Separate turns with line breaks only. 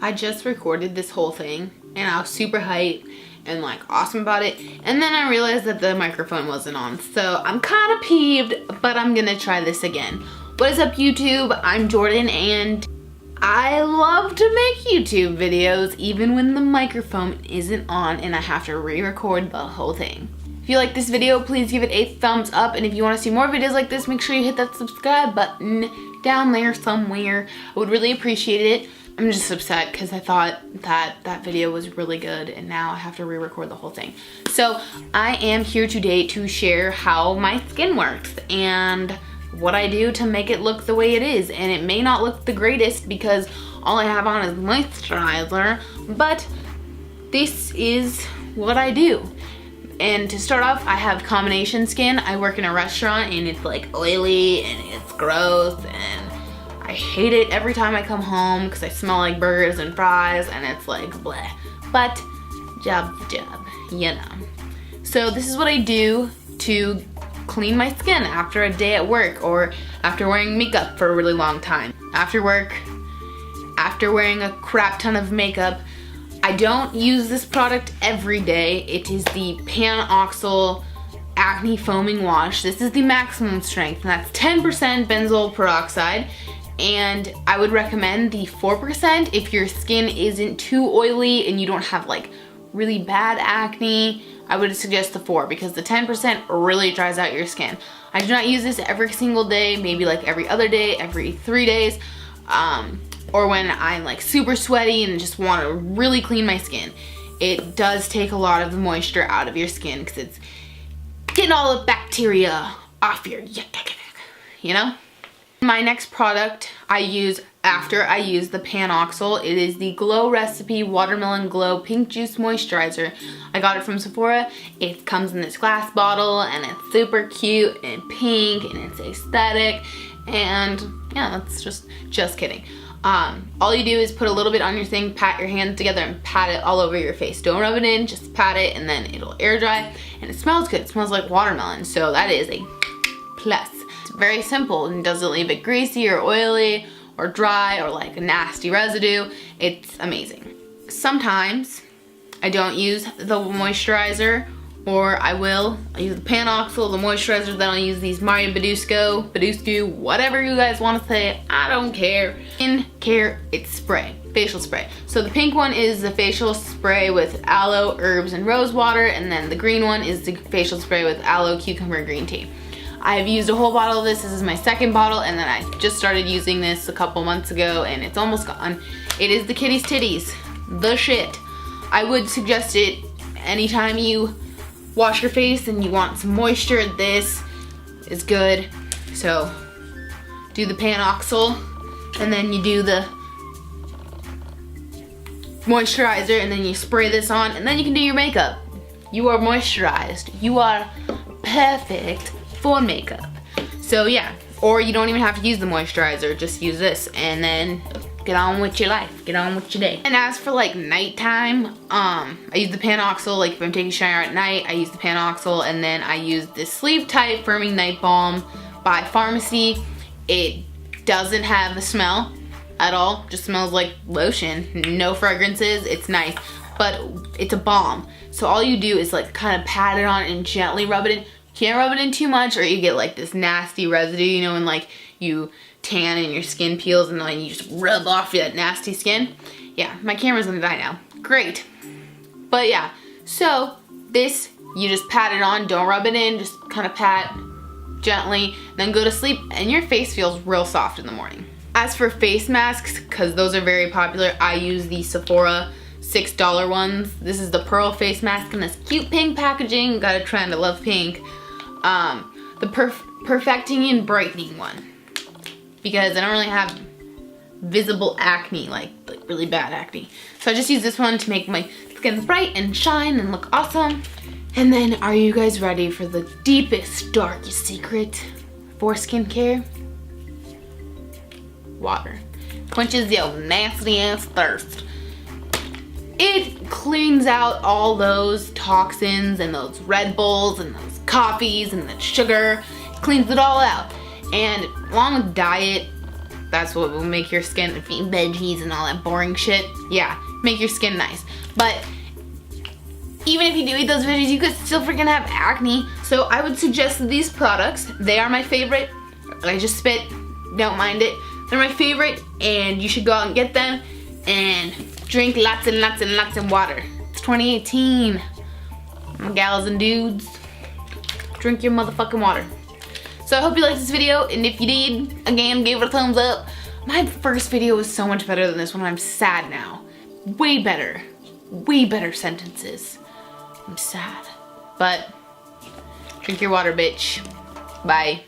I just recorded this whole thing and I was super hyped and like awesome about it, and then I realized that the microphone wasn't on, so I'm kind of peeved, but I'm gonna try this again. What is up, YouTube? I'm Jordan and I love to make YouTube videos even when the microphone isn't on and I have to re-record the whole thing. If you like this video, please give it a thumbs up, and if you want to see more videos like this, make sure you hit that subscribe button down there somewhere. I would really appreciate it. I'm just upset because I thought that video was really good and now I have to re-record the whole thing. So I am here today to share how my skin works and what I do to make it look the way it is. And it may not look the greatest because all I have on is moisturizer, but this is what I do. And to start off, I have combination skin. I work in a restaurant and it's like oily and it's gross and I hate it every time I come home because I smell like burgers and fries and it's like bleh. But job's a job, you know. So this is what I do to clean my skin after a day at work or after wearing makeup for a really long time. After work, after wearing a crap ton of makeup. I don't use this product every day. It is the Pan-Oxyl Acne Foaming Wash. This is the maximum strength, and that's 10% benzoyl peroxide. And I would recommend the 4% if your skin isn't too oily and you don't have like really bad acne. I would suggest the 4 because the 10% really dries out your skin. I do not use this every single day, maybe like every other day, every 3 days. Or when I'm like super sweaty and just want to really clean my skin. It does take a lot of the moisture out of your skin because it's getting all the bacteria off your you know? My next product I use after I use the Pan-Oxyl, it is the Glow Recipe Watermelon Glow Pink Juice Moisturizer. I got it from Sephora. It comes in this glass bottle and it's super cute and pink and it's aesthetic, and yeah, that's just kidding. All you do is put a little bit on your thing, pat your hands together and pat it all over your face. Don't rub it in, just pat it, and then it'll air dry, and it smells good. It smells like watermelon, so that is a plus. It's very simple and doesn't leave it greasy or oily or dry or like a nasty residue. It's amazing. Sometimes I don't use the moisturizer, or I use the Pan-Oxyl, the moisturizer, then I'll use these Mario Badescu, whatever you guys want to say, I don't care. In care, it's spray, facial spray. So the pink one is the facial spray with aloe, herbs, and rose water, and then the green one is the facial spray with aloe, cucumber, green tea. I've used a whole bottle of this. This is my second bottle, and then I just started using this a couple months ago, and it's almost gone. It is the kitty's titties, the shit. I would suggest it anytime you wash your face and you want some moisture. This is good. So do the Pan-Oxyl and then you do the moisturizer and then you spray this on and then you can do your makeup. You are moisturized. You are perfect for makeup. So yeah, or you don't even have to use the moisturizer, just use this and then get on with your life, get on with your day. And as for like nighttime, I use the Pan-Oxyl. Like if I'm taking a shower at night, I use the Pan-Oxyl, and then I use this Sleep Tight Firming Night Balm by Pharmacy. It doesn't have a smell at all, just smells like lotion, no fragrances. It's nice, but it's a balm. So all you do is like kind of pat it on and gently rub it in. You can't rub it in too much or you get like this nasty residue, you know, when like you tan and your skin peels and then you just rub off that nasty skin. Yeah, my camera's gonna die now. Great. But yeah, so this, you just pat it on, don't rub it in, just kind of pat gently, then go to sleep and your face feels real soft in the morning. As for face masks, because those are very popular, I use the Sephora $6 ones. This is the Pearl face mask in this cute pink packaging. Got a trend, I love pink. The Perfecting and Brightening one, because I don't really have visible acne, like really bad acne. So I just use this one to make my skin bright and shine and look awesome. And then, are you guys ready for the deepest, darkest secret for skincare? Water. Quenches your nasty ass thirst. It cleans out all those toxins and those Red Bulls and those coffees and the sugar. It cleans it all out. And along with diet, That's what will make your skin, if you eat veggies and all that boring shit, yeah, make your skin nice. But even if you do eat those veggies, you could still freaking have acne. So I would suggest these products. They are my favorite. I just spit, don't mind it. They're my favorite, and you should go out and get them and drink lots and lots and lots of water. It's 2018. Gals and dudes, drink your motherfucking water. So I hope you liked this video, and if you did, again, give it a thumbs up. My first video was so much better than this one. I'm sad now. Way better sentences. I'm sad. But drink your water, bitch. Bye.